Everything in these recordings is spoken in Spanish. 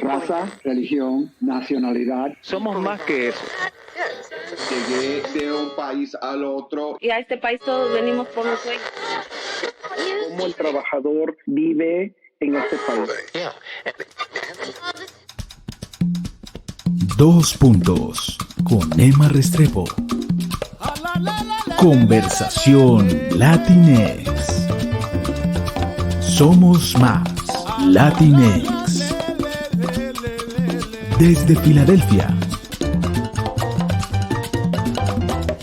raza, religión, nacionalidad. Somos más que eso. Llegué de un país al otro. Y a este país todos venimos por los sueños. Cómo el trabajador vive en este país. 2 puntos con Emma Restrepo. Conversación Latinex. Somos más Latinex. Desde Filadelfia.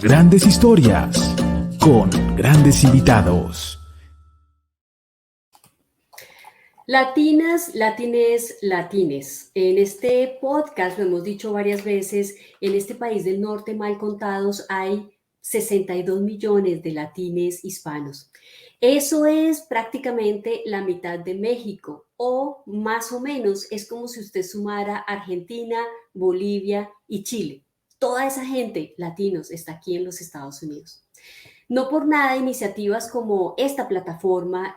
Grandes historias con grandes invitados. Latinas, latines, latines. En este podcast, lo hemos dicho varias veces, en este país del norte mal contados hay 62 millones de latines hispanos. Eso es prácticamente la mitad de México, o más o menos es como si usted sumara Argentina, Bolivia y Chile. Toda esa gente, latinos, está aquí en los Estados Unidos. No por nada, iniciativas como esta plataforma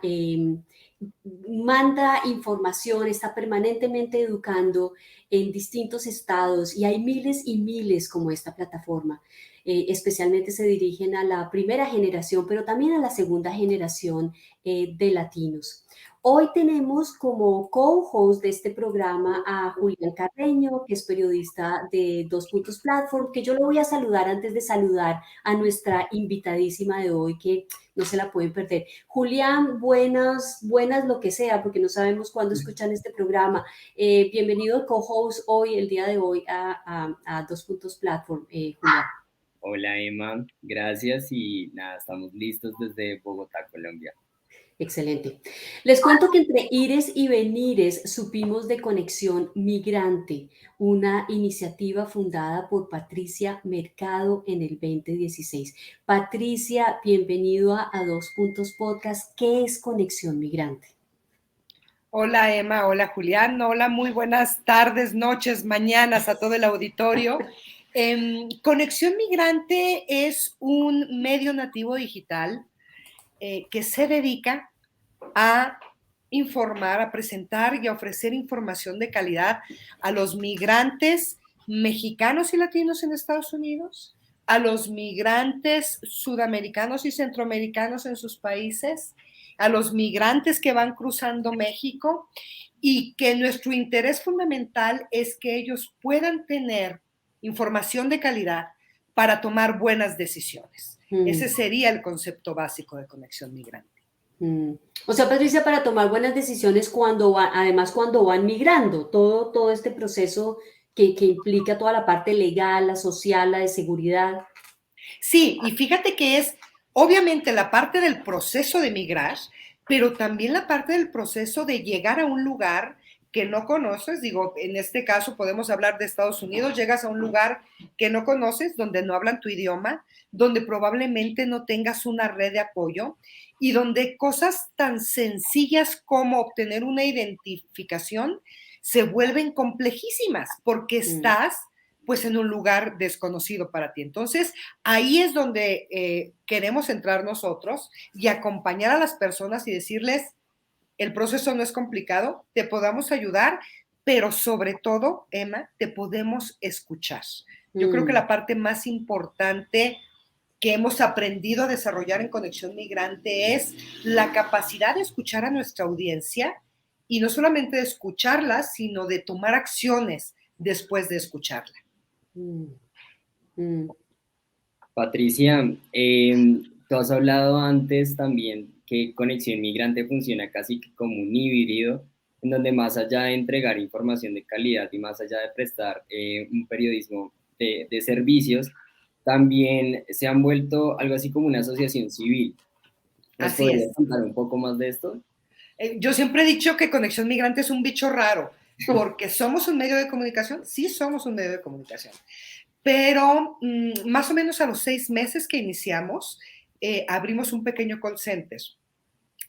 manda información, está permanentemente educando en distintos estados y hay miles y miles como esta plataforma. Especialmente se dirigen a la primera generación, pero también a la segunda generación de latinos. Hoy tenemos como co-host de este programa a Julián Carreño, que es periodista de 2 Puntos Platform, que yo lo voy a saludar antes de saludar a nuestra invitadísima de hoy, que no se la pueden perder. Julián, buenas lo que sea, porque no sabemos cuándo escuchan este programa. Bienvenido co-host hoy, el día de hoy, a 2 Puntos Platform, Julián. Hola Emma, gracias y nada, estamos listos desde Bogotá, Colombia. Excelente. Les cuento que entre ires y venires supimos de Conexión Migrante, una iniciativa fundada por Patricia Mercado en el 2016. Patricia, bienvenido a 2 Puntos Podcast. ¿Qué es Conexión Migrante? Hola Emma, hola Julián, hola, muy buenas tardes, noches, mañanas a todo el auditorio. Conexión Migrante es un medio nativo digital que se dedica a informar, a presentar y a ofrecer información de calidad a los migrantes mexicanos y latinos en Estados Unidos, a los migrantes sudamericanos y centroamericanos en sus países, a los migrantes que van cruzando México, y que nuestro interés fundamental es que ellos puedan tener información de calidad para tomar buenas decisiones. Ese sería el concepto básico de Conexión Migrante. O sea, Patricia, para tomar buenas decisiones cuando van migrando, todo este proceso que implica toda la parte legal, la social, la de seguridad. Sí, y fíjate que es obviamente la parte del proceso de migrar, pero también la parte del proceso de llegar a un lugar que no conoces. Digo, en este caso podemos hablar de Estados Unidos, llegas a un lugar que no conoces, donde no hablan tu idioma, donde probablemente no tengas una red de apoyo y donde cosas tan sencillas como obtener una identificación se vuelven complejísimas porque estás pues en un lugar desconocido para ti. Entonces, ahí es donde queremos entrar nosotros y acompañar a las personas y decirles, el proceso no es complicado, te podamos ayudar, pero sobre todo, Emma, te podemos escuchar. Yo creo que la parte más importante que hemos aprendido a desarrollar en Conexión Migrante es la capacidad de escuchar a nuestra audiencia y no solamente de escucharla, sino de tomar acciones después de escucharla. Patricia, tú has hablado antes también que Conexión Migrante funciona casi como un híbrido, en donde más allá de entregar información de calidad y más allá de prestar un periodismo de servicios, también se han vuelto algo así como una asociación civil. ¿Nos podrías contar un poco más de esto? Yo siempre he dicho que Conexión Migrante es un bicho raro, porque somos un medio de comunicación, sí somos un medio de comunicación, pero más o menos a los 6 meses que iniciamos, abrimos un pequeño call center.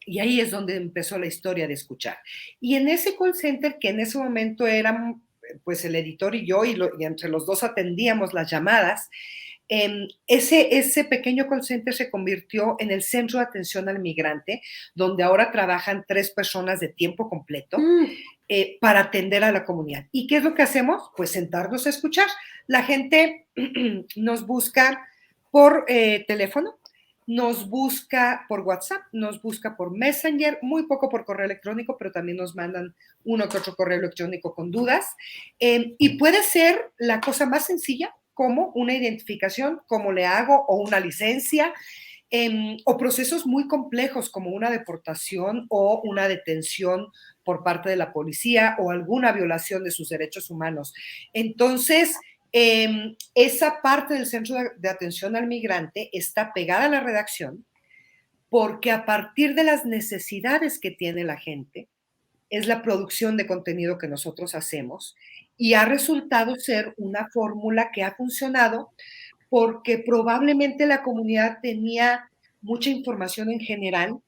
Y ahí es donde empezó la historia de escuchar. Y en ese call center, que en ese momento eran pues el editor y yo, y entre los dos atendíamos las llamadas, ese pequeño call center se convirtió en el centro de atención al migrante, donde ahora trabajan 3 personas de tiempo completo. para atender a la comunidad. ¿Y qué es lo que hacemos? Pues sentarnos a escuchar. La gente nos busca por teléfono, nos busca por WhatsApp, nos busca por Messenger, muy poco por correo electrónico, pero también nos mandan uno que otro correo electrónico con dudas. Y puede ser la cosa más sencilla, como una identificación, como le hago, o una licencia, o procesos muy complejos como una deportación o una detención por parte de la policía o alguna violación de sus derechos humanos. Entonces, esa parte del Centro de Atención al Migrante está pegada a la redacción porque a partir de las necesidades que tiene la gente, es la producción de contenido que nosotros hacemos y ha resultado ser una fórmula que ha funcionado porque probablemente la comunidad tenía mucha información en general,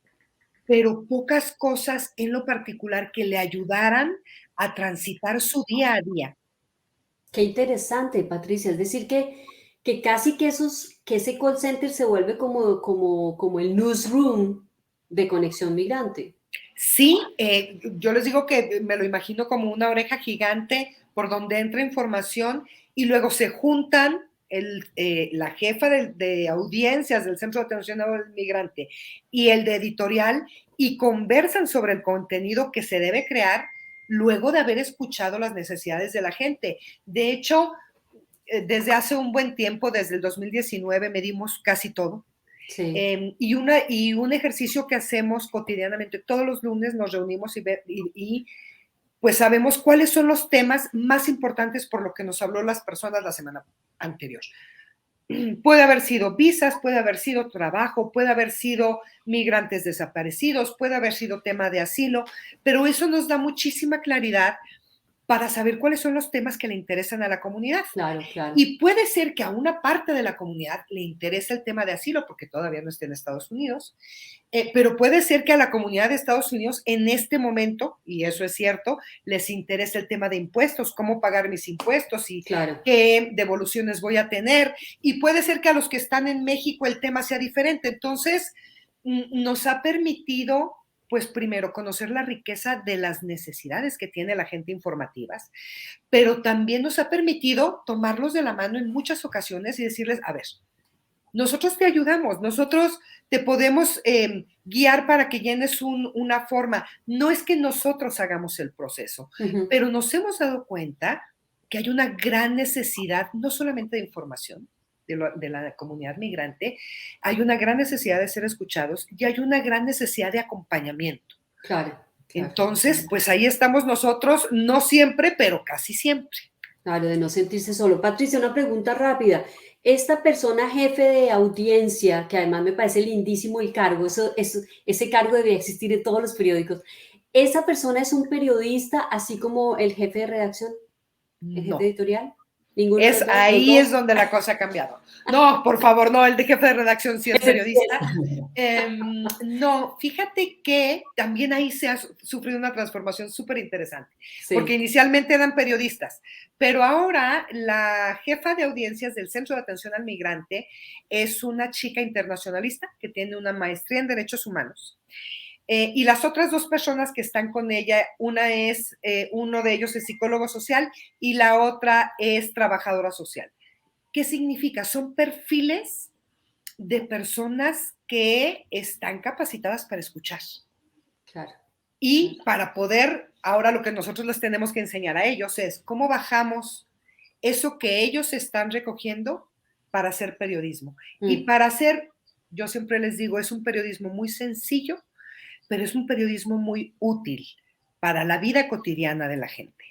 pero pocas cosas en lo particular que le ayudaran a transitar su día a día. Qué interesante, Patricia. Es decir, que casi que ese call center se vuelve como el newsroom de Conexión Migrante. Sí, yo les digo que me lo imagino como una oreja gigante por donde entra información y luego se juntan la jefa de audiencias del Centro de Atención al Migrante y el de editorial y conversan sobre el contenido que se debe crear luego de haber escuchado las necesidades de la gente. De hecho, desde hace un buen tiempo, desde el 2019, medimos casi todo. Sí. Y un ejercicio que hacemos cotidianamente, todos los lunes nos reunimos y pues sabemos cuáles son los temas más importantes por lo que nos habló las personas la semana anterior. Puede haber sido visas, puede haber sido trabajo, puede haber sido migrantes desaparecidos, puede haber sido tema de asilo, pero eso nos da muchísima claridad para saber cuáles son los temas que le interesan a la comunidad. Claro, claro. Y puede ser que a una parte de la comunidad le interese el tema de asilo, porque todavía no está en Estados Unidos, pero puede ser que a la comunidad de Estados Unidos en este momento, y eso es cierto, les interesa el tema de impuestos, cómo pagar mis impuestos y claro, qué devoluciones voy a tener. Y puede ser que a los que están en México el tema sea diferente. Entonces, nos ha permitido pues primero conocer la riqueza de las necesidades que tiene la gente informativas, pero también nos ha permitido tomarlos de la mano en muchas ocasiones y decirles, a ver, nosotros te ayudamos, nosotros te podemos guiar para que llenes una forma. No es que nosotros hagamos el proceso, pero nos hemos dado cuenta que hay una gran necesidad, no solamente de información, de la comunidad migrante, hay una gran necesidad de ser escuchados y hay una gran necesidad de acompañamiento. Claro. Entonces, pues ahí estamos nosotros, no siempre, pero casi siempre. Claro, de no sentirse solo. Patricia, una pregunta rápida. Esta persona jefe de audiencia, que además me parece lindísimo el cargo, ese cargo debe existir en todos los periódicos, ¿esa persona es un periodista así como el jefe de redacción? ¿El jefe editorial? Ahí es donde la cosa ha cambiado. No, por favor, no, el de jefe de redacción sí es periodista. No, fíjate que también ahí se ha sufrido una transformación súper interesante, sí, porque inicialmente eran periodistas, pero ahora la jefa de audiencias del Centro de Atención al Migrante es una chica internacionalista que tiene una maestría en Derechos Humanos. Y las otras dos personas que están con ella, uno de ellos es psicólogo social y la otra es trabajadora social. ¿Qué significa? Son perfiles de personas que están capacitadas para escuchar. Claro. Y para poder, ahora lo que nosotros les tenemos que enseñar a ellos es cómo bajamos eso que ellos están recogiendo para hacer periodismo. Y para hacer, yo siempre les digo, es un periodismo muy sencillo, pero es un periodismo muy útil para la vida cotidiana de la gente.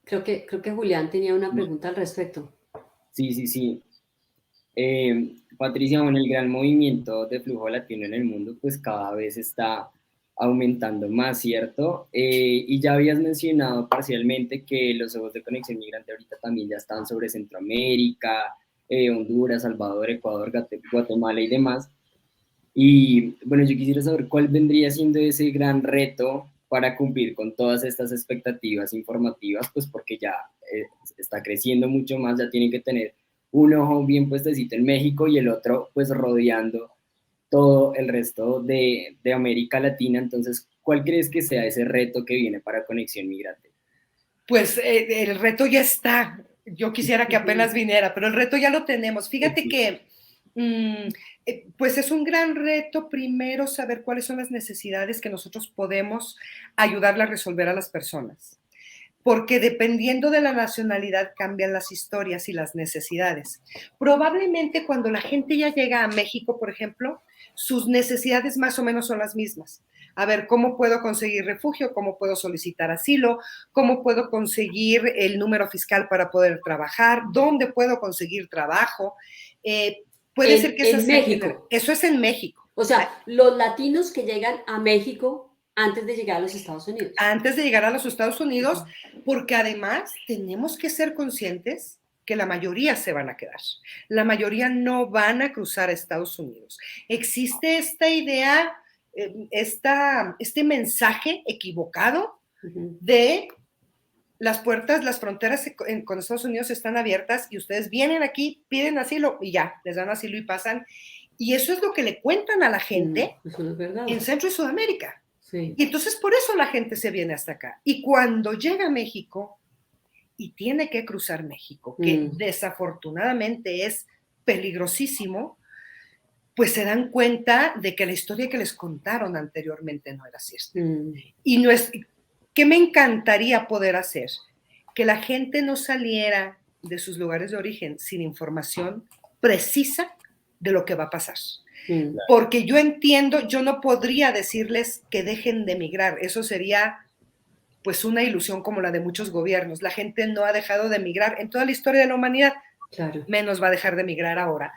Creo que Julián tenía una pregunta al respecto. Sí. Patricia, bueno, el gran movimiento de flujo latino en el mundo, pues cada vez está aumentando más, ¿cierto? Y ya habías mencionado parcialmente que los ojos de Conexión Migrante ahorita también ya están sobre Centroamérica, Honduras, Salvador, Ecuador, Guatemala y demás. Y bueno, yo quisiera saber cuál vendría siendo ese gran reto para cumplir con todas estas expectativas informativas, pues porque ya está creciendo mucho más, ya tienen que tener un ojo bien puestecito en México y el otro pues rodeando todo el resto de América Latina. Entonces, ¿Cuál crees que sea ese reto que viene para Conexión Migrante? Pues el reto ya está. Yo quisiera que apenas viniera, pero el reto ya lo tenemos. Fíjate que pues es un gran reto primero saber cuáles son las necesidades que nosotros podemos ayudarle a resolver a las personas. Porque dependiendo de la nacionalidad cambian las historias y las necesidades. Probablemente cuando la gente ya llega a México, por ejemplo, sus necesidades más o menos son las mismas. A ver, ¿cómo puedo conseguir refugio? ¿Cómo puedo solicitar asilo? ¿Cómo puedo conseguir el número fiscal para poder trabajar? ¿Dónde puedo conseguir trabajo? Puede ser que en México. Eso es en México. O sea, los latinos que llegan a México antes de llegar a los Estados Unidos. Antes de llegar a los Estados Unidos, porque además tenemos que ser conscientes que la mayoría se van a quedar. La mayoría no van a cruzar a Estados Unidos. Existe esta idea, este mensaje equivocado de las puertas, las fronteras con Estados Unidos están abiertas y ustedes vienen aquí, piden asilo y ya, les dan asilo y pasan. Y eso es lo que le cuentan a la gente eso no es verdad. en Centro y Sudamérica. Sí. Y entonces por eso la gente se viene hasta acá. Y cuando llega a México y tiene que cruzar México, que desafortunadamente es peligrosísimo, pues se dan cuenta de que la historia que les contaron anteriormente no era cierta. Y no es, ¿qué me encantaría poder hacer? Que la gente no saliera de sus lugares de origen sin información precisa de lo que va a pasar. Porque yo entiendo, yo no podría decirles que dejen de emigrar, eso sería pues una ilusión como la de muchos gobiernos. La gente no ha dejado de emigrar en toda la historia de la humanidad, claro. Menos va a dejar de emigrar ahora.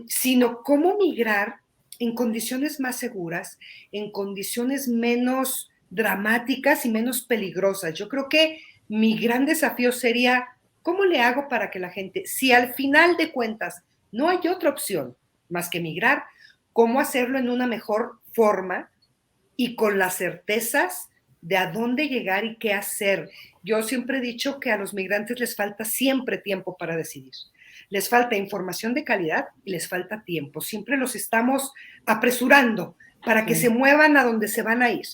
Sino cómo migrar en condiciones más seguras, en condiciones menos dramáticas y menos peligrosas. Yo creo que mi gran desafío sería, ¿cómo le hago para que la gente, si al final de cuentas no hay otra opción más que migrar, cómo hacerlo en una mejor forma y con las certezas de a dónde llegar y qué hacer? Yo siempre he dicho que a los migrantes les falta siempre tiempo para decidir. Les falta información de calidad y les falta tiempo. Siempre los estamos apresurando para que se muevan a donde se van a ir.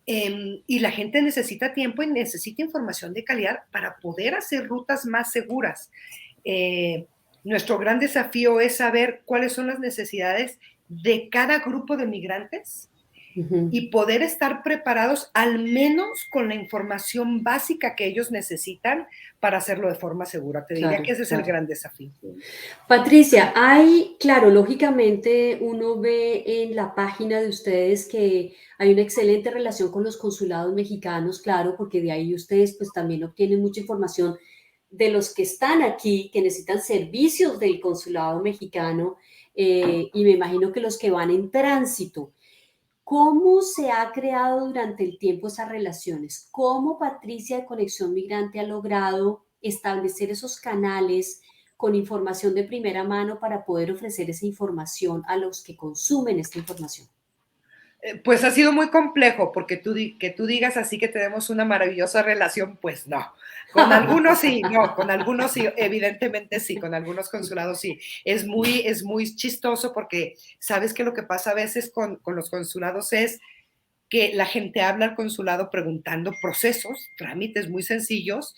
Y la gente necesita tiempo y necesita información de calidad para poder hacer rutas más seguras. Nuestro gran desafío es saber cuáles son las necesidades de cada grupo de migrantes y poder estar preparados al menos con la información básica que ellos necesitan para hacerlo de forma segura. Te diría que ese es el gran desafío. Patricia, claro, lógicamente uno ve en la página de ustedes que hay una excelente relación con los consulados mexicanos, claro, porque de ahí ustedes pues también obtienen mucha información de los que están aquí, que necesitan servicios del consulado mexicano, y me imagino que los que van en tránsito. ¿Cómo se ha creado durante el tiempo esas relaciones? ¿Cómo Patricia de Conexión Migrante ha logrado establecer esos canales con información de primera mano para poder ofrecer esa información a los que consumen esta información? Pues ha sido muy complejo, porque que tú digas así que tenemos una maravillosa relación, pues no. Con algunos sí, con algunos sí, evidentemente sí, con algunos consulados sí. Es muy chistoso porque sabes que lo que pasa a veces con los consulados es que la gente habla al consulado preguntando procesos, trámites muy sencillos,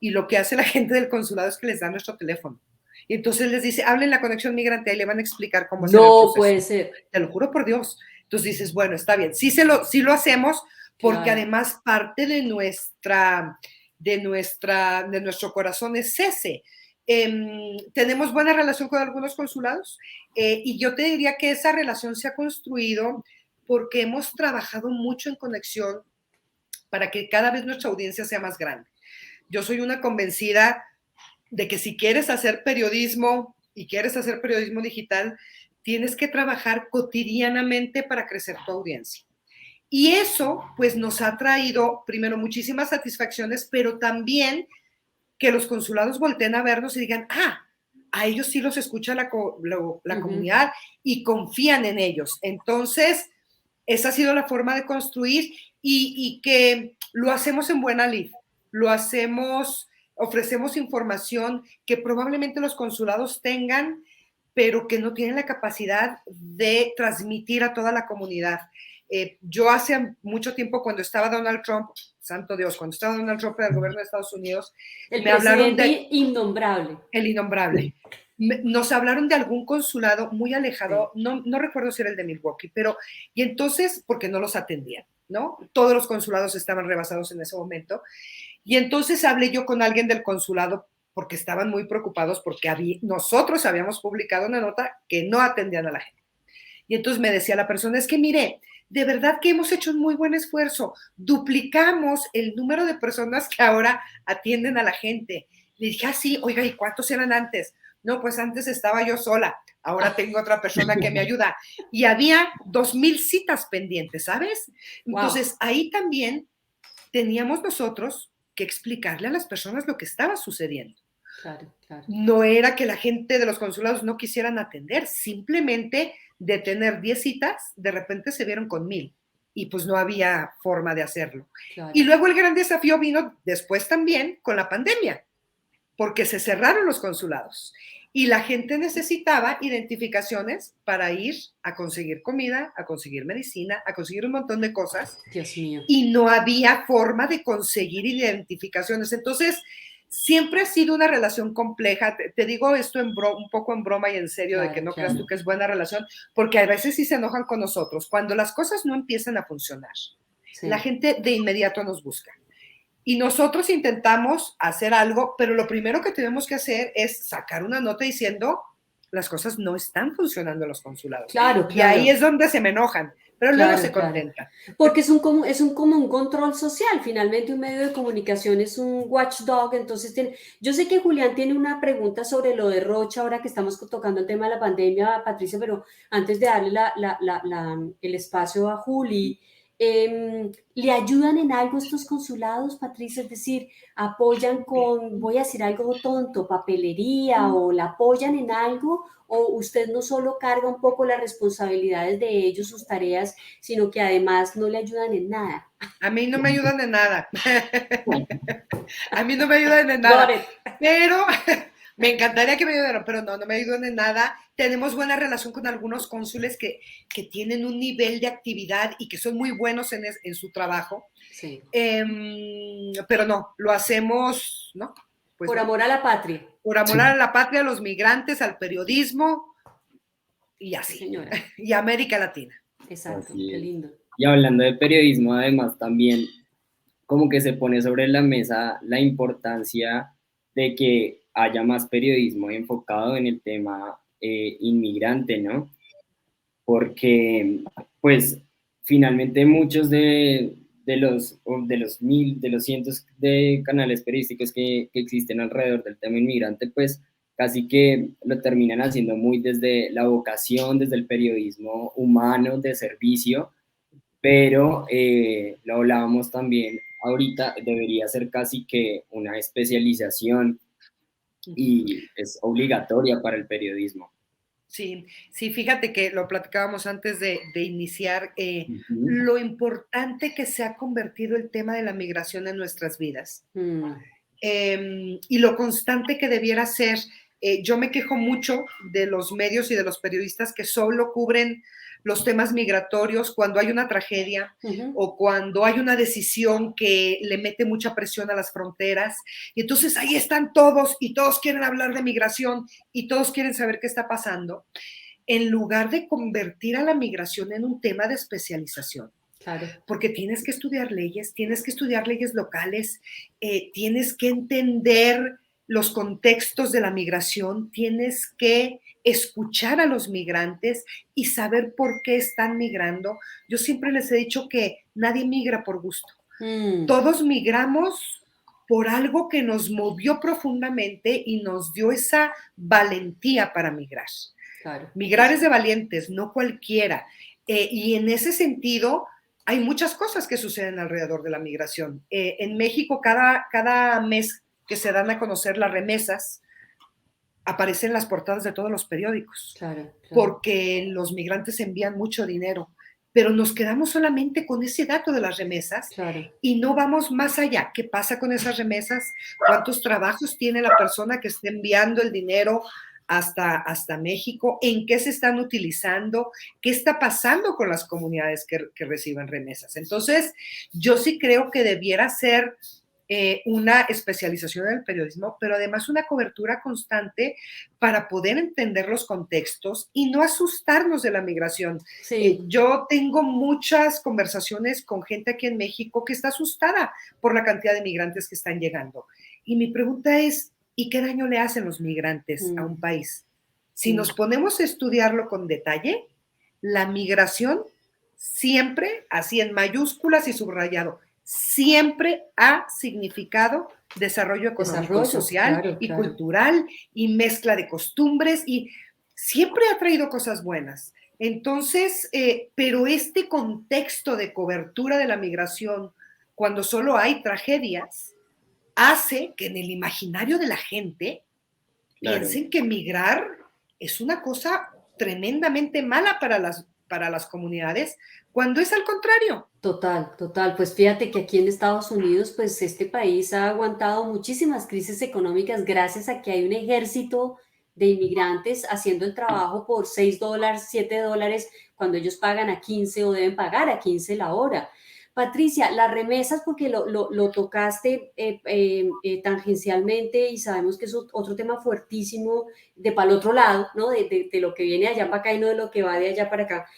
y lo que hace la gente del consulado es que les da nuestro teléfono. Y entonces les dice, hablen la Conexión Migrante y le van a explicar cómo hacer el proceso. No puede ser. Te lo juro por Dios. Entonces dices, bueno, está bien. Sí lo hacemos porque además parte de nuestro corazón es ese. Tenemos buena relación con algunos consulados y yo te diría que esa relación se ha construido porque hemos trabajado mucho en conexión para que cada vez nuestra audiencia sea más grande. Yo soy una convencida de que si quieres hacer periodismo y quieres hacer periodismo digital, tienes que trabajar cotidianamente para crecer tu audiencia. Y eso, pues, nos ha traído, primero, muchísimas satisfacciones, pero también que los consulados volteen a vernos y digan, a ellos sí los escucha la comunidad y confían en ellos. Entonces, esa ha sido la forma de construir y que lo hacemos en buena lid. Ofrecemos información que probablemente los consulados tengan, pero que no tienen la capacidad de transmitir a toda la comunidad. Yo hace mucho tiempo, cuando estaba Donald Trump, santo Dios, cuando estaba Donald Trump en el gobierno de Estados Unidos, me hablaron de innombrable. El innombrable. Nos hablaron de algún consulado muy alejado, sí. No recuerdo si era el de Milwaukee, y entonces, porque no los atendían, ¿no? Todos los consulados estaban rebasados en ese momento, y entonces hablé yo con alguien del consulado porque estaban muy preocupados porque nosotros habíamos publicado una nota que no atendían a la gente. Y entonces me decía la persona, es que mire, de verdad que hemos hecho un muy buen esfuerzo, duplicamos el número de personas que ahora atienden a la gente. Le dije, sí, oiga, ¿y cuántos eran antes? No, pues antes estaba yo sola, ahora tengo otra persona que me ayuda. Y había 2,000 citas pendientes, ¿sabes? Entonces, ahí también teníamos nosotros que explicarle a las personas lo que estaba sucediendo. Claro, claro. No era que la gente de los consulados no quisieran atender, simplemente de tener 10 citas, de repente se vieron con 1,000 y pues no había forma de hacerlo. Claro. Y luego el gran desafío vino después también con la pandemia, porque se cerraron los consulados y la gente necesitaba identificaciones para ir a conseguir comida, a conseguir medicina, a conseguir un montón de cosas. Dios mío. Y no había forma de conseguir identificaciones. Entonces, siempre ha sido una relación compleja. Te digo esto un poco en broma y en serio, claro, de que no creas tú que es buena relación, porque a veces sí se enojan con nosotros. Cuando las cosas no empiezan a funcionar, sí, la gente de inmediato nos busca. Y nosotros intentamos hacer algo, pero lo primero que tenemos que hacer es sacar una nota diciendo las cosas no están funcionando en los consulados. Claro, claro. Y ahí es donde se me enojan, pero luego se contentan. Porque es como un control social, finalmente un medio de comunicación es un watchdog, entonces yo sé que Julián tiene una pregunta sobre lo de Rocha, ahora que estamos tocando el tema de la pandemia, Patricia, pero antes de darle el espacio a Juli, ¿le ayudan en algo estos consulados, Patricia? Es decir, ¿apoyan con, voy a decir algo tonto, papelería, o la apoyan en algo? ¿O usted no solo carga un poco las responsabilidades de ellos, sus tareas, sino que además no le ayudan en nada? A mí no me ayudan en nada. A mí no me ayudan en nada. Pero me encantaría que me ayudaran, pero no me ayudan en nada. Tenemos buena relación con algunos cónsules que tienen un nivel de actividad y que son muy buenos en su trabajo. Sí. Pero no, lo hacemos, ¿no? Pues por amor a la patria. Por amor a la patria, a los migrantes, al periodismo y así. Señora. Y a América Latina. Exacto, qué lindo. Y hablando de periodismo, además, también como que se pone sobre la mesa la importancia de que haya más periodismo enfocado en el tema inmigrante, ¿no? Porque, pues, finalmente muchos de los cientos de canales periodísticos que existen alrededor del tema inmigrante, pues, casi que lo terminan haciendo muy desde la vocación, desde el periodismo humano, de servicio, pero lo hablábamos también ahorita, debería ser casi que una especialización y es obligatoria para el periodismo. Sí, fíjate que lo platicábamos antes de iniciar, lo importante que se ha convertido el tema de la migración en nuestras vidas y lo constante que debiera ser. Yo me quejo mucho de los medios y de los periodistas que solo cubren los temas migratorios cuando hay una tragedia o cuando hay una decisión que le mete mucha presión a las fronteras. Y entonces ahí están todos y todos quieren hablar de migración y todos quieren saber qué está pasando, en lugar de convertir a la migración en un tema de especialización. Claro. Porque tienes que estudiar leyes locales, tienes que entender los contextos de la migración, tienes que escuchar a los migrantes y saber por qué están migrando. Yo siempre les he dicho que nadie migra por gusto. Todos migramos por algo que nos movió profundamente y nos dio esa valentía para migrar. Claro. Migrar es de valientes, no cualquiera. Y en ese sentido, hay muchas cosas que suceden alrededor de la migración. En México, cada mes que se dan a conocer las remesas, aparecen en las portadas de todos los periódicos, claro. Porque los migrantes envían mucho dinero, pero nos quedamos solamente con ese dato de las remesas y no vamos más allá. ¿Qué pasa con esas remesas? ¿Cuántos trabajos tiene la persona que está enviando el dinero hasta México, en qué se están utilizando, qué está pasando con las comunidades que reciben remesas. Entonces, yo sí creo que debiera ser una especialización en el periodismo, pero además una cobertura constante para poder entender los contextos y no asustarnos de la migración. Sí. Yo tengo muchas conversaciones con gente aquí en México que está asustada por la cantidad de migrantes que están llegando. Y mi pregunta es, ¿y qué daño le hacen los migrantes a un país? Si nos ponemos a estudiarlo con detalle, la migración siempre, así en mayúsculas y subrayado, siempre ha significado desarrollo económico, social y cultural y mezcla de costumbres y siempre ha traído cosas buenas. Entonces, pero este contexto de cobertura de la migración, cuando solo hay tragedias, hace que en el imaginario de la gente piensen que migrar es una cosa tremendamente mala para las comunidades, cuando es al contrario. Total, total. Pues fíjate que aquí en Estados Unidos, pues este país ha aguantado muchísimas crisis económicas gracias a que hay un ejército de inmigrantes haciendo el trabajo por $6, $7, cuando ellos pagan a 15 o deben pagar a 15 la hora. Patricia, las remesas, porque lo tocaste tangencialmente y sabemos que es otro tema fuertísimo de para el otro lado, ¿no? De lo que viene allá para acá y no de lo que va de allá para acá.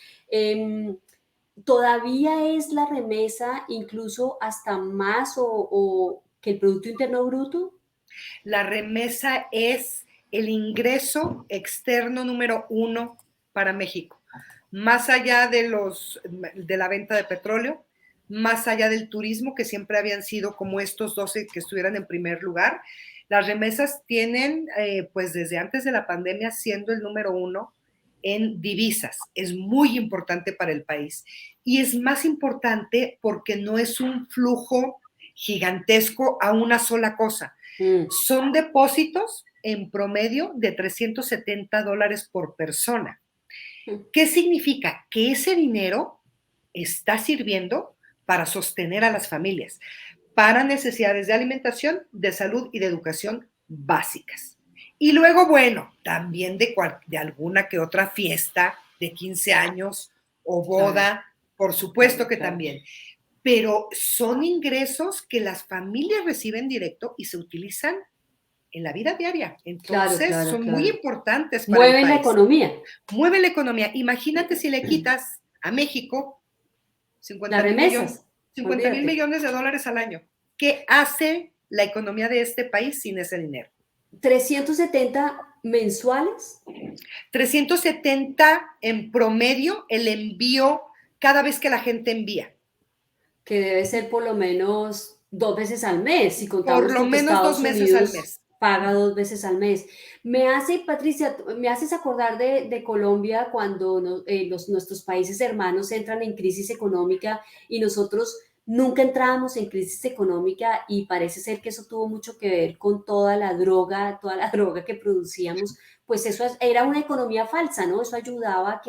¿Todavía es la remesa incluso hasta más o que el Producto Interno Bruto? La remesa es el ingreso externo número 1 para México. Más allá de la venta de petróleo, más allá del turismo, que siempre habían sido como estos 12 que estuvieran en primer lugar, las remesas tienen, pues desde antes de la pandemia, siendo el número 1 en divisas. Es muy importante para el país. Y es más importante porque no es un flujo gigantesco a una sola cosa. Son depósitos en promedio de $370 por persona. ¿Qué significa? Que ese dinero está sirviendo para sostener a las familias, para necesidades de alimentación, de salud y de educación básicas. Y luego, bueno, también de alguna que otra fiesta de 15 años o boda, por supuesto que también. Pero son ingresos que las familias reciben directo y se utilizan en la vida diaria. Entonces, son muy importantes para el país. Mueven la economía. Mueven la economía. Imagínate si le quitas a México 50,000 millones de dólares al año. ¿Qué hace la economía de este país sin ese dinero? 370 mensuales. 370 en promedio el envío cada vez que la gente envía. Que debe ser por lo menos 2 veces al mes. Si contamos por lo menos 2 meses al mes. Paga 2 veces al mes. Patricia, me haces acordar de Colombia cuando nuestros países hermanos entran en crisis económica y nosotros nunca entrábamos en crisis económica y parece ser que eso tuvo mucho que ver con toda la droga que producíamos. Pues eso era una economía falsa, ¿no? Eso ayudaba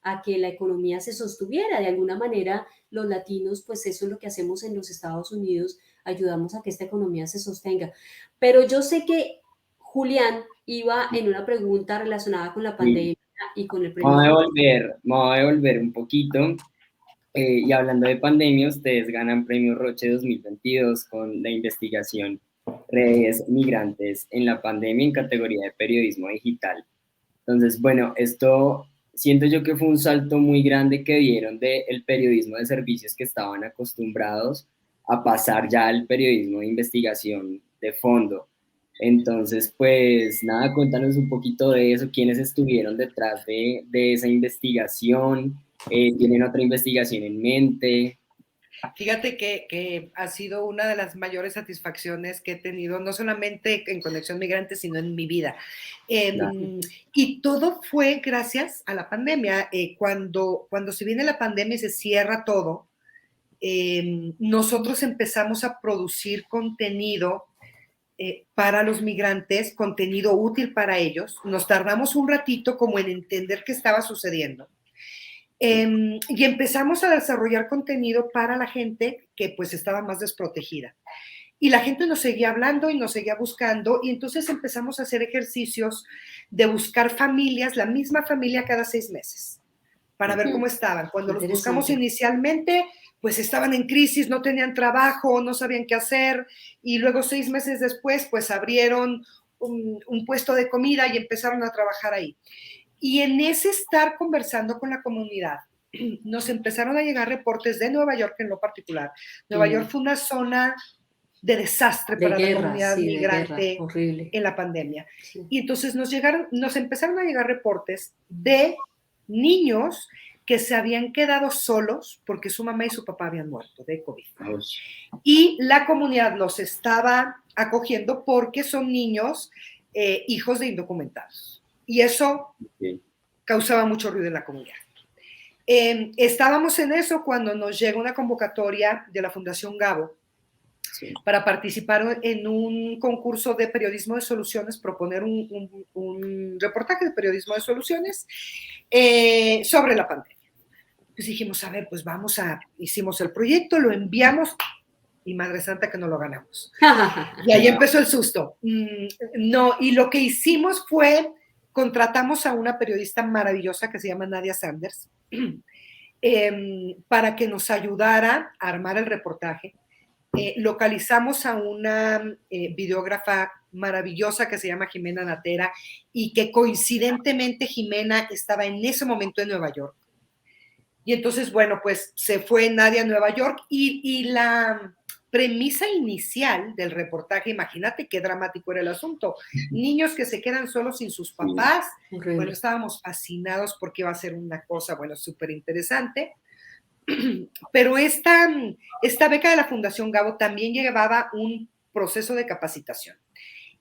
a que la economía se sostuviera. De alguna manera, los latinos, pues eso es lo que hacemos en los Estados Unidos, ayudamos a que esta economía se sostenga. Pero yo sé que Julián iba en una pregunta relacionada con la pandemia y con el premio. Me voy a devolver un poquito. Y hablando de pandemia, ustedes ganan Premio Roche 2022 con la investigación Redes Migrantes en la Pandemia en categoría de periodismo digital. Entonces, bueno, esto siento yo que fue un salto muy grande que dieron del periodismo de servicios que estaban acostumbrados a pasar ya al periodismo de investigación de fondo. Entonces, pues nada, cuéntanos un poquito de eso, quiénes estuvieron detrás de esa investigación, ¿tienen otra investigación en mente? Fíjate que ha sido una de las mayores satisfacciones que he tenido, no solamente en Conexión Migrante, sino en mi vida. Y todo fue gracias a la pandemia. Cuando se viene la pandemia y se cierra todo, nosotros empezamos a producir contenido para los migrantes, contenido útil para ellos. Nos tardamos un ratito como en entender qué estaba sucediendo. Y empezamos a desarrollar contenido para la gente que pues estaba más desprotegida. Y la gente nos seguía hablando y nos seguía buscando, y entonces empezamos a hacer ejercicios de buscar familias, la misma familia cada 6 meses, para ver cómo estaban. Cuando los buscamos inicialmente, pues estaban en crisis, no tenían trabajo, no sabían qué hacer, y luego 6 meses después, pues abrieron un puesto de comida y empezaron a trabajar ahí. Y en ese estar conversando con la comunidad, nos empezaron a llegar reportes de Nueva York en lo particular. Nueva York fue una zona de desastre para la comunidad migrante en la pandemia. Sí. Y entonces nos empezaron a llegar reportes de niños que se habían quedado solos porque su mamá y su papá habían muerto de COVID. Y la comunidad los estaba acogiendo porque son niños hijos de indocumentados. Y eso causaba mucho ruido en la comunidad. Estábamos en eso cuando nos llega una convocatoria de la Fundación Gabo para participar en un concurso de periodismo de soluciones, proponer un reportaje de periodismo de soluciones sobre la pandemia. Pues dijimos, a ver, pues hicimos el proyecto, lo enviamos y Madre Santa que no lo ganamos. Y ahí empezó el susto. No, y lo que hicimos fue, contratamos a una periodista maravillosa que se llama Nadia Sanders para que nos ayudara a armar el reportaje. Localizamos a una videógrafa maravillosa que se llama Jimena Natera y que coincidentemente Jimena estaba en ese momento en Nueva York. Y entonces, bueno, pues se fue Nadia a Nueva York y la premisa inicial del reportaje, imagínate qué dramático era el asunto. Niños que se quedan solos sin sus papás. Bueno, estábamos fascinados porque iba a ser una cosa, bueno, súper interesante. Pero esta beca de la Fundación Gabo también llevaba un proceso de capacitación.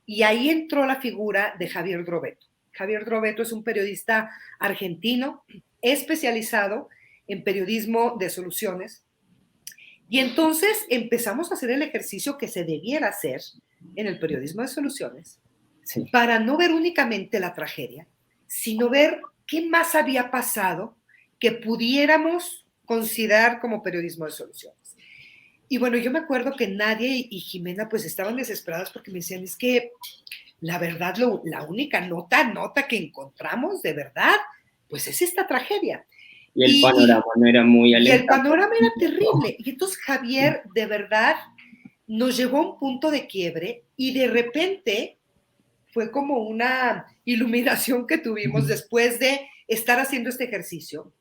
Y ahí entró la figura de Javier Drobeto. Javier Drobeto es un periodista argentino especializado en periodismo de soluciones. Y entonces empezamos a hacer el ejercicio que se debiera hacer en el periodismo de soluciones para no ver únicamente la tragedia, sino ver qué más había pasado que pudiéramos considerar como periodismo de soluciones. Y bueno, yo me acuerdo que Nadia y Jimena pues estaban desesperadas porque me decían, es que la verdad, la única nota que encontramos de verdad, pues es esta tragedia. Y el panorama no era muy alentador. Y el panorama era terrible. Y entonces Javier, de verdad, nos llevó a un punto de quiebre y de repente fue como una iluminación que tuvimos después de estar haciendo este ejercicio.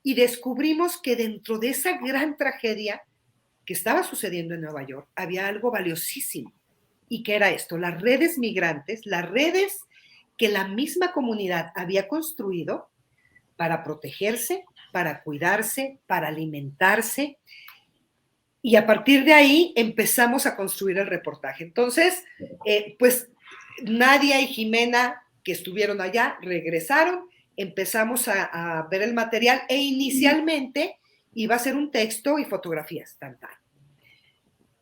Y descubrimos que dentro de esa gran tragedia que estaba sucediendo en Nueva York, había algo valiosísimo. ¿Y qué era esto? Las redes migrantes, las redes que la misma comunidad había construido para protegerse, para cuidarse, para alimentarse. Y a partir de ahí empezamos a construir el reportaje. Entonces, pues Nadia y Jimena, que estuvieron allá, regresaron. Empezamos a ver el material e inicialmente iba a ser un texto y fotografías,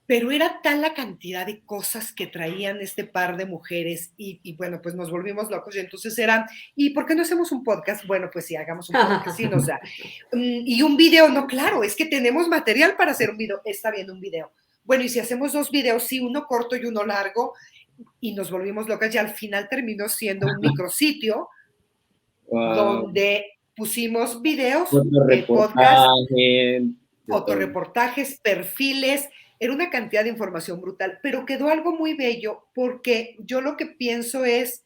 pero era tal la cantidad de cosas que traían este par de mujeres y bueno, pues nos volvimos locos y entonces ¿y por qué no hacemos un podcast? Bueno, pues sí, hagamos un podcast, sí nos da. Y un video, no, claro, es que tenemos material para hacer un video, está bien un video. Bueno, y si hacemos 2 videos, sí, uno corto y uno largo, y nos volvimos locas y al final terminó siendo un micrositio donde pusimos videos, fotoreportajes, perfiles, era una cantidad de información brutal, pero quedó algo muy bello porque yo lo que pienso es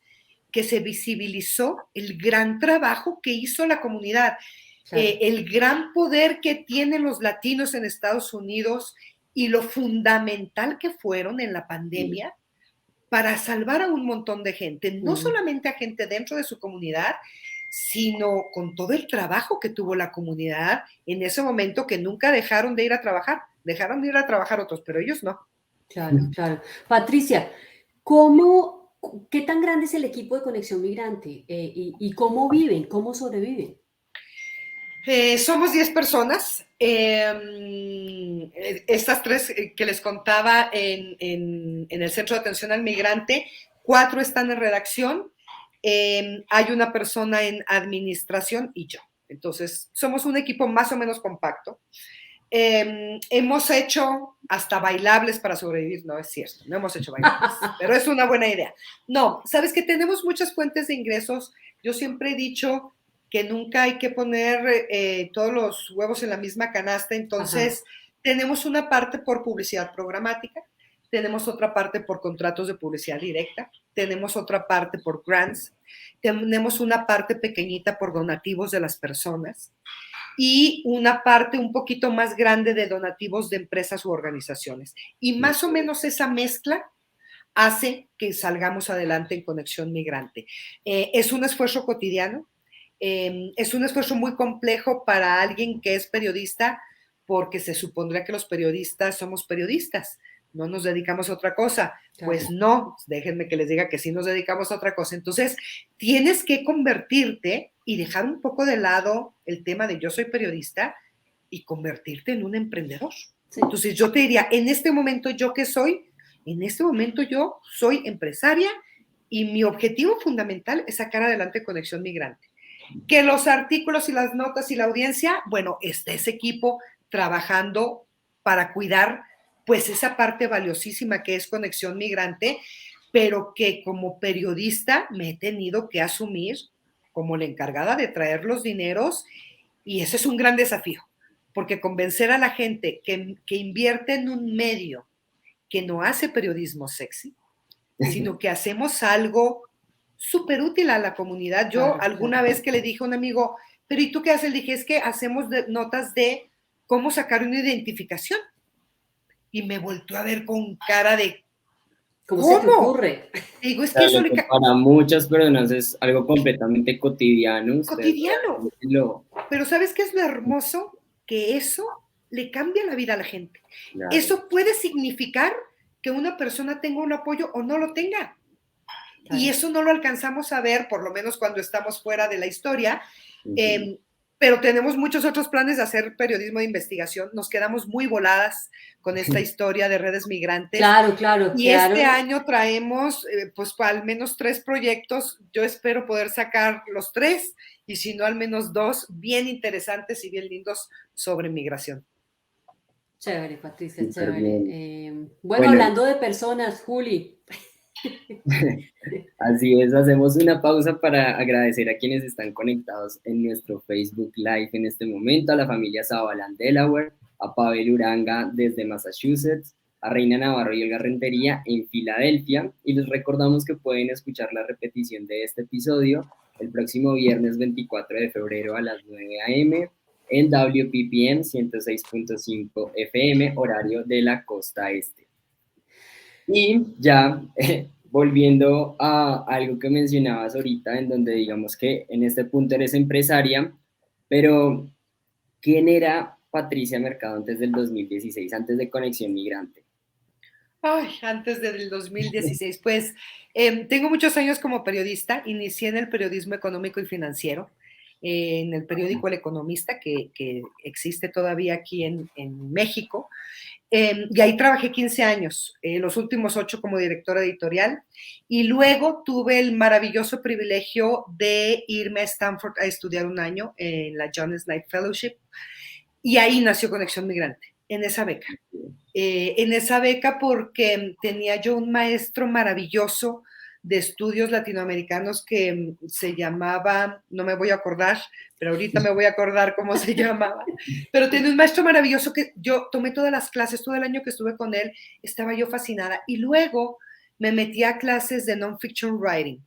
que se visibilizó el gran trabajo que hizo la comunidad, el gran poder que tienen los latinos en Estados Unidos y lo fundamental que fueron en la pandemia para salvar a un montón de gente, no solamente a gente dentro de su comunidad, sino con todo el trabajo que tuvo la comunidad en ese momento que nunca dejaron de ir a trabajar. Dejaron de ir a trabajar otros, pero ellos no. Claro, claro. Patricia, ¿qué tan grande es el equipo de Conexión Migrante? ¿Y cómo viven? ¿Cómo sobreviven? Somos 10 personas. Estas 3 que les contaba en el Centro de Atención al Migrante, 4 están en redacción. Hay una persona en administración y yo. Entonces, somos un equipo más o menos compacto. Hemos hecho hasta bailables para sobrevivir. No es cierto, no hemos hecho bailables, pero es una buena idea. No, sabes que tenemos muchas fuentes de ingresos. Yo siempre he dicho que nunca hay que poner todos los huevos en la misma canasta. Entonces, tenemos una parte por publicidad programática, tenemos otra parte por contratos de publicidad directa, tenemos otra parte por grants, tenemos una parte pequeñita por donativos de las personas y una parte un poquito más grande de donativos de empresas u organizaciones. Y más o menos esa mezcla hace que salgamos adelante en Conexión Migrante. Es un esfuerzo cotidiano, es un esfuerzo muy complejo para alguien que es periodista, porque se supondría que los periodistas somos periodistas, no nos dedicamos a otra cosa. Claro. Pues no, déjenme que les diga que sí nos dedicamos a otra cosa. Entonces, tienes que convertirte y dejar un poco de lado el tema de yo soy periodista y convertirte en un emprendedor. Sí. Entonces, yo te diría, en este momento, ¿yo qué soy? En este momento yo soy empresaria y mi objetivo fundamental es sacar adelante Conexión Migrante. Que los artículos y las notas y la audiencia, bueno, está ese equipo trabajando para cuidar pues esa parte valiosísima que es Conexión Migrante, pero que como periodista me he tenido que asumir como la encargada de traer los dineros, y ese es un gran desafío, porque convencer a la gente que invierte en un medio que no hace periodismo sexy, sino que hacemos algo súper útil a la comunidad. Yo alguna vez que le dije a un amigo, pero ¿y tú qué haces? Le dije, es que hacemos notas de cómo sacar una identificación. Y me volvió a ver con cara de ¿Cómo se te ocurre? Digo, es que claro, eso para muchas personas es algo completamente cotidiano. Cotidiano. Pero ¿sabes qué es lo hermoso? Que eso le cambia la vida a la gente. Claro. Eso puede significar que una persona tenga un apoyo o no lo tenga. Claro. Y eso no lo alcanzamos a ver, por lo menos cuando estamos fuera de la historia. Pero tenemos muchos otros planes de hacer periodismo de investigación. Nos quedamos muy voladas con esta historia de redes migrantes. Claro. Y este año traemos, pues, al menos 3 proyectos. Yo espero poder sacar los 3, y si no, al menos 2 bien interesantes y bien lindos sobre migración. Chévere, Patricia, chévere. Bueno, hablando de personas, Juli. Así es, hacemos una pausa para agradecer a quienes están conectados en nuestro Facebook Live en este momento, a la familia Zabalán Delaware, a Pavel Uranga desde Massachusetts, a Reina Navarro y Olga Rentería en Filadelfia, y les recordamos que pueden escuchar la repetición de este episodio el próximo viernes 24 de febrero a las 9 a.m. en WPPM 106.5 FM, horario de la costa este. Y ya volviendo a algo que mencionabas ahorita, en donde digamos que en este punto eres empresaria, pero ¿quién era Patricia Mercado antes del 2016, antes de Conexión Migrante? Ay, antes del 2016, pues tengo muchos años como periodista. Inicié en el periodismo económico y financiero, en el periódico El Economista, que existe todavía aquí en México. Y ahí trabajé 15 años, los últimos 8 como directora editorial, y luego tuve el maravilloso privilegio de irme a Stanford a estudiar un año en la John Knight Fellowship, y ahí nació Conexión Migrante, en esa beca porque tenía yo un maestro maravilloso de estudios latinoamericanos que se llamaba, no me voy a acordar, pero ahorita me voy a acordar cómo se llamaba, pero tenía un maestro maravilloso que yo tomé todas las clases, todo el año que estuve con él, estaba yo fascinada, y luego me metí a clases de non-fiction writing,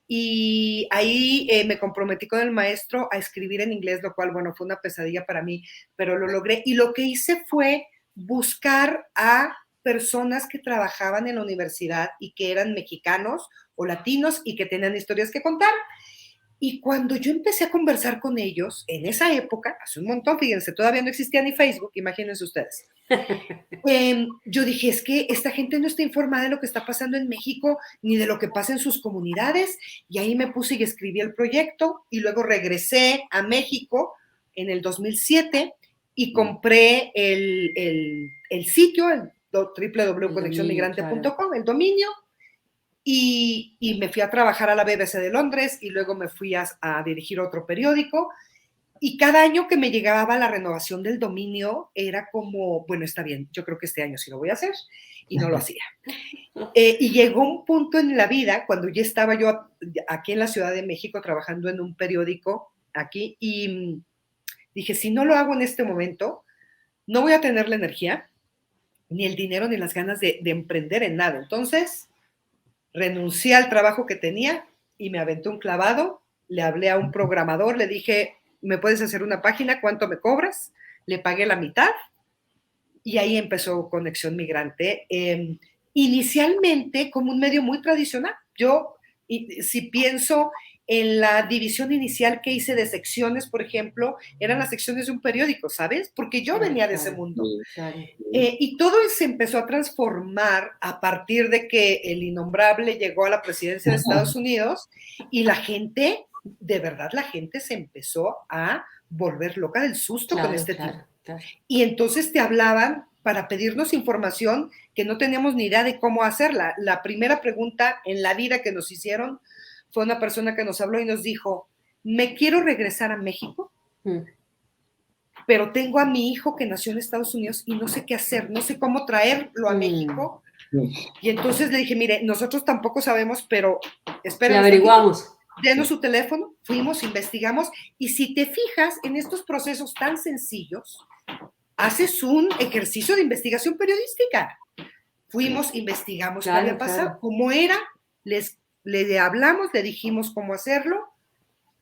y ahí me comprometí con el maestro a escribir en inglés, lo cual, bueno, fue una pesadilla para mí, pero lo logré, y lo que hice fue buscar a personas que trabajaban en la universidad y que eran mexicanos o latinos y que tenían historias que contar. Y cuando yo empecé a conversar con ellos, en esa época, hace un montón, fíjense, todavía no existía ni Facebook, imagínense ustedes. Yo dije, es que esta gente no está informada de lo que está pasando en México, ni de lo que pasa en sus comunidades, y ahí me puse y escribí el proyecto, y luego regresé a México en el 2007, y compré el sitio, el www.conexionmigrante.com, el dominio, y me fui a trabajar a la BBC de Londres, y luego me fui a dirigir otro periódico, Y cada año que me llegaba la renovación del dominio era como, bueno, está bien, yo creo que este año sí lo voy a hacer, y no lo hacía. Y llegó un punto en la vida, cuando ya estaba yo aquí en la Ciudad de México trabajando en un periódico aquí, y dije, si no lo hago en este momento, no voy a tener la energía, ni el dinero, ni las ganas de emprender en nada. Entonces, renuncié al trabajo que tenía y me aventé un clavado, le hablé a un programador, le dije, ¿me puedes hacer una página? ¿Cuánto me cobras? Le pagué la mitad y ahí empezó Conexión Migrante. Inicialmente como un medio muy tradicional. Yo, si pienso en la división inicial que hice de secciones, por ejemplo, eran las secciones de un periódico, ¿sabes? Porque yo venía de ese mundo. Y todo se empezó a transformar a partir de que el innombrable llegó a la presidencia de Estados Unidos y la gente, de verdad, la gente se empezó a volver loca del susto con este tipo. Y entonces te hablaban para pedirnos información que no teníamos ni idea de cómo hacerla. La primera pregunta en la vida que nos hicieron fue una persona que nos habló y nos dijo, me quiero regresar a México, pero tengo a mi hijo que nació en Estados Unidos y no sé qué hacer, no sé cómo traerlo a México. Y entonces le dije, mire, nosotros tampoco sabemos, pero esperen. Averiguamos. Denos su teléfono, fuimos, investigamos, y si te fijas en estos procesos tan sencillos, haces un ejercicio de investigación periodística. Fuimos, investigamos qué había pasado, cómo era, le hablamos, le dijimos cómo hacerlo,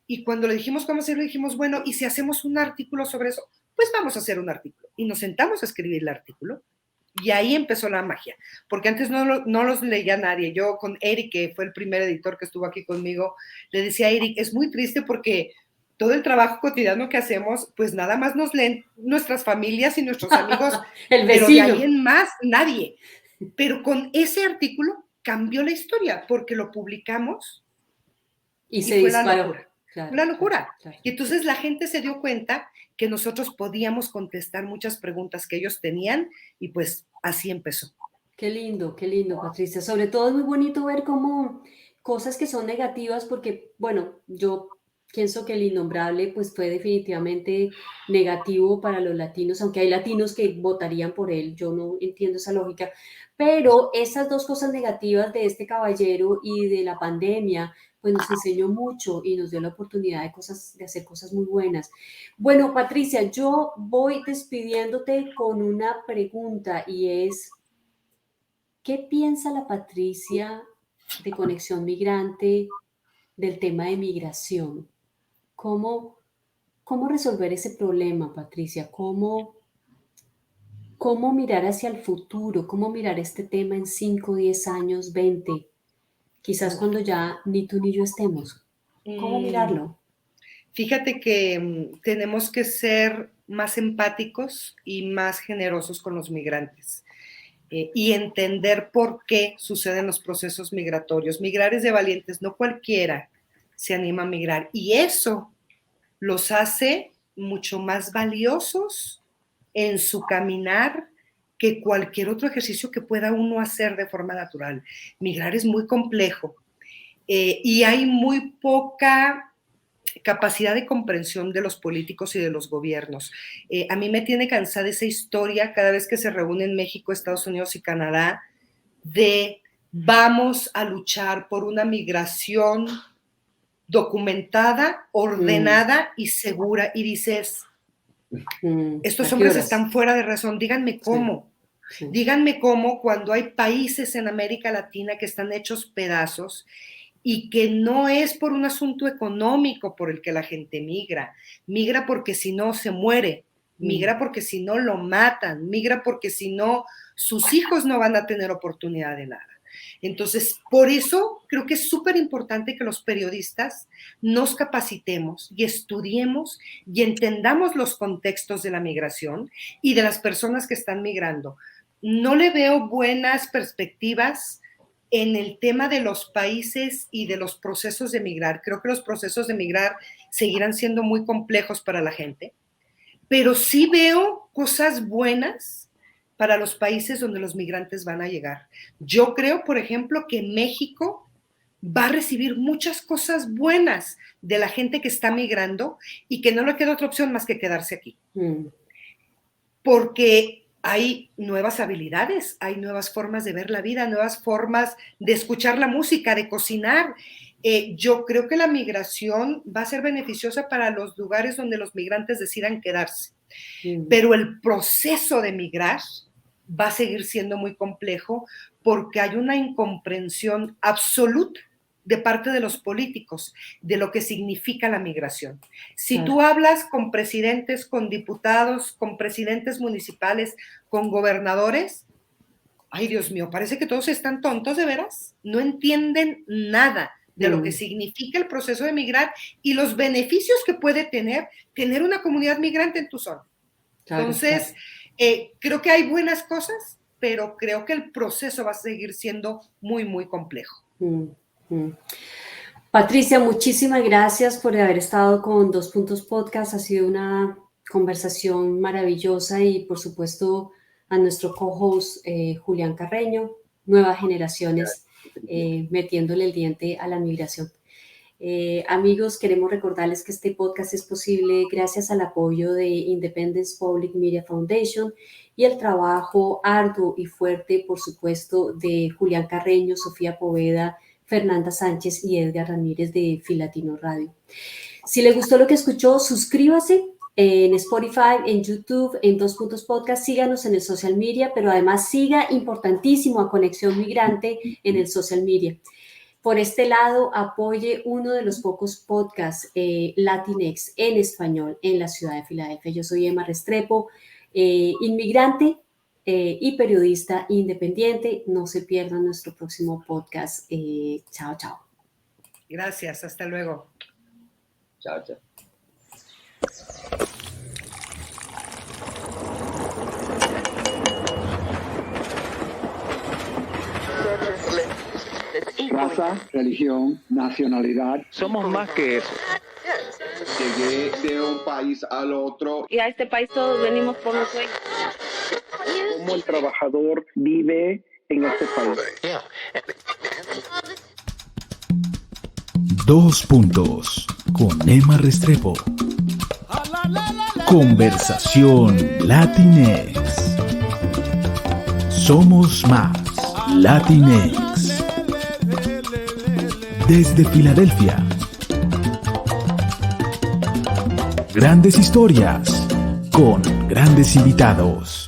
y cuando le dijimos cómo hacerlo, dijimos, bueno, ¿y si hacemos un artículo sobre eso? Pues vamos a hacer un artículo. Y nos sentamos a escribir el artículo, y ahí empezó la magia, porque antes no los leía nadie. Yo con Eric, que fue el primer editor que estuvo aquí conmigo, le decía a Eric, es muy triste porque todo el trabajo cotidiano que hacemos, pues nada más nos leen nuestras familias y nuestros amigos, el pero vecino. de ahí en más, nadie. Pero con ese artículo cambió la historia, porque lo publicamos y se fue disparó. la locura. Una locura. Y entonces la gente se dio cuenta que nosotros podíamos contestar muchas preguntas que ellos tenían y pues así empezó. Qué lindo, Patricia. Sobre todo es muy bonito ver cómo cosas que son negativas, porque, bueno, yo pienso que el innombrable pues fue definitivamente negativo para los latinos, aunque hay latinos que votarían por él, yo no entiendo esa lógica, pero esas dos cosas negativas de este caballero y de la pandemia pues nos enseñó mucho y nos dio la oportunidad de hacer cosas muy buenas. Bueno, Patricia, yo voy despidiéndote con una pregunta y es, ¿qué piensa la Patricia de Conexión Migrante del tema de migración? ¿Cómo resolver ese problema, Patricia? ¿Cómo mirar hacia el futuro? ¿Cómo mirar este tema en 5, 10 años, 20? Quizás cuando ya ni tú ni yo estemos. ¿Cómo mirarlo? Fíjate que tenemos que ser más empáticos y más generosos con los migrantes y entender por qué suceden los procesos migratorios. Migrar es de valientes, no cualquiera se anima a migrar. Y eso los hace mucho más valiosos en su caminar que cualquier otro ejercicio que pueda uno hacer de forma natural. Migrar es muy complejo y hay muy poca capacidad de comprensión de los políticos y de los gobiernos. A mí me tiene cansada esa historia cada vez que se reúnen México, Estados Unidos y Canadá de vamos a luchar por una migración documentada, ordenada y segura. Y dices, estos hombres están fuera de razón, díganme cómo. Sí. Díganme cómo cuando hay países en América Latina que están hechos pedazos y que no es por un asunto económico por el que la gente migra porque si no se muere, migra porque si no lo matan, migra porque si no sus hijos no van a tener oportunidad de nada. Entonces, por eso creo que es súper importante que los periodistas nos capacitemos y estudiemos y entendamos los contextos de la migración y de las personas que están migrando. No le veo buenas perspectivas en el tema de los países y de los procesos de migrar. Creo que los procesos de migrar seguirán siendo muy complejos para la gente, pero sí veo cosas buenas para los países donde los migrantes van a llegar. Yo creo, por ejemplo, que México va a recibir muchas cosas buenas de la gente que está migrando y que no le queda otra opción más que quedarse aquí. Porque hay nuevas habilidades, hay nuevas formas de ver la vida, nuevas formas de escuchar la música, de cocinar. Yo creo que la migración va a ser beneficiosa para los lugares donde los migrantes decidan quedarse. Pero el proceso de migrar va a seguir siendo muy complejo porque hay una incomprensión absoluta de parte de los políticos de lo que significa la migración. Si tú hablas con presidentes, con diputados, con presidentes municipales, con gobernadores, ay Dios mío, parece que todos están tontos de veras, no entienden nada de lo que significa el proceso de migrar y los beneficios que puede tener una comunidad migrante en tu zona. Entonces, creo que hay buenas cosas, pero creo que el proceso va a seguir siendo muy, muy complejo. Patricia, muchísimas gracias por haber estado con Dos Puntos Podcast. Ha sido una conversación maravillosa y, por supuesto, a nuestro co-host Julián Carreño, Nuevas Generaciones, metiéndole el diente a la migración. Amigos, queremos recordarles que este podcast es posible gracias al apoyo de Independence Public Media Foundation y el trabajo arduo y fuerte, por supuesto, de Julián Carreño, Sofía Poveda, Fernanda Sánchez y Edgar Ramírez de Filatino Radio. Si les gustó lo que escuchó, suscríbase en Spotify, en YouTube, en Dos Puntos Podcast, síganos en el social media, pero además siga, importantísimo, a Conexión Migrante en el social media. Por este lado, apoye uno de los pocos podcasts Latinx en español en la ciudad de Filadelfia. Yo soy Emma Restrepo, inmigrante y periodista independiente. No se pierdan nuestro próximo podcast. Chao, chao. Gracias, hasta luego. Chao, chao. Raza, religión, nacionalidad. Somos más que eso. Llegué de un país al otro. Y a este país todos venimos por los sueños. Cómo el trabajador vive en este país. Dos Puntos con Emma Restrepo. Conversación Latinx. Somos más Latinx. Desde Filadelfia. Grandes historias con grandes invitados.